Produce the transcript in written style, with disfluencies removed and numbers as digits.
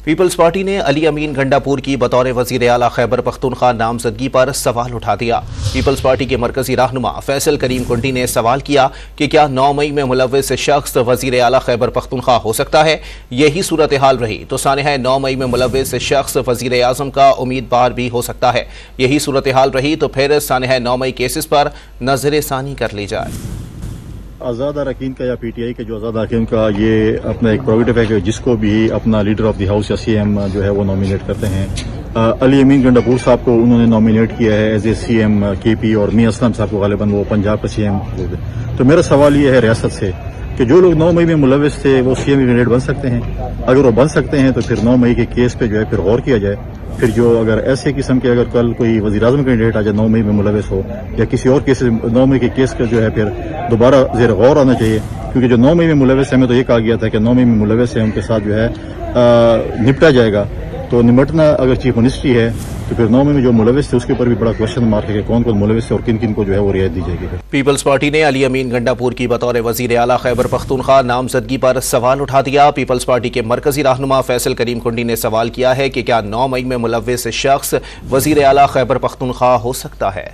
Peoples party ने अली अमीन गंडापुर की बतौर वजीर आला खैबर पख्तूनख्वा नामजदगी पर सवाल उठा दिया। पीपल्स पार्टी के मरकजी रहनुमा फैसल करीम कुंडी ने सवाल किया कि क्या 9 मई में मुलव्विस शख्स वजीर आला खैबर पख्तूनख्वा हो सकता है। यही सूरत हाल रही तो सानहा 9 मई में मुलव्विस शख्स वजीर आजम का उम्मीदवार भी हो सकता है। यही सूरत हाल रही तो फिर सानहा 9 मई केसेस पर नजर सानी कर ली जाए। आज़ाद अरकान का या पीटीआई के जो आज़ाद अरकान का ये अपना एक प्रोविटिव है कि जिसको भी अपना लीडर ऑफ द हाउस या सीएम जो है वो नॉमिनेट करते हैं। अली अमीन गंडापुर साहब को उन्होंने नॉमिनेट किया है एज ए सीएम केपी और मियां असलम साहब को गालिबन वो पंजाब का सीएम। तो मेरा सवाल ये है रियासत से कि जो लोग 9 मई में मुलव्विस थे वो सीएम कैंडिडेट बन सकते हैं। अगर वो बन सकते हैं तो फिर 9 मई के केस पे जो है फिर गौर किया जाए। फिर जो अगर ऐसे किस्म के अगर कल कोई वज़ीर-ए-आज़म कैंडिडेट आ जाए 9 मई में मुलव्विस हो या किसी और केस 9 मई के केस का जो है फिर दोबारा ज़ेर गौर आना चाहिए। क्योंकि जो 9 मई में मुलव्विस है हमें तो ये कहा गया था कि 9 मई में मुलव्विस है उनके साथ जो है निपटा जाएगा। तो निपटना अगर चीफ मिनिस्ट्री है तो फिर 9 मई में जो मुलव्विस थे उसके ऊपर भी बड़ा क्वेश्चन मार्क है कि कौन कौन मुलव्विस है और किन किन को जो है वो रियायत दी जाएगी। पीपल्स पार्टी ने अली अमीन गंडापुर की बतौर वजीर आला खैबर पख्तूनख्वा नामजदगी पर सवाल उठा दिया। पीपल्स पार्टी के मरकजी रहनुमा फैसल करीम कुंडी ने सवाल किया है कि क्या 9 मई में मुलव्विस शख्स वजीर आला खैबर पख्तूनख्वा हो सकता है।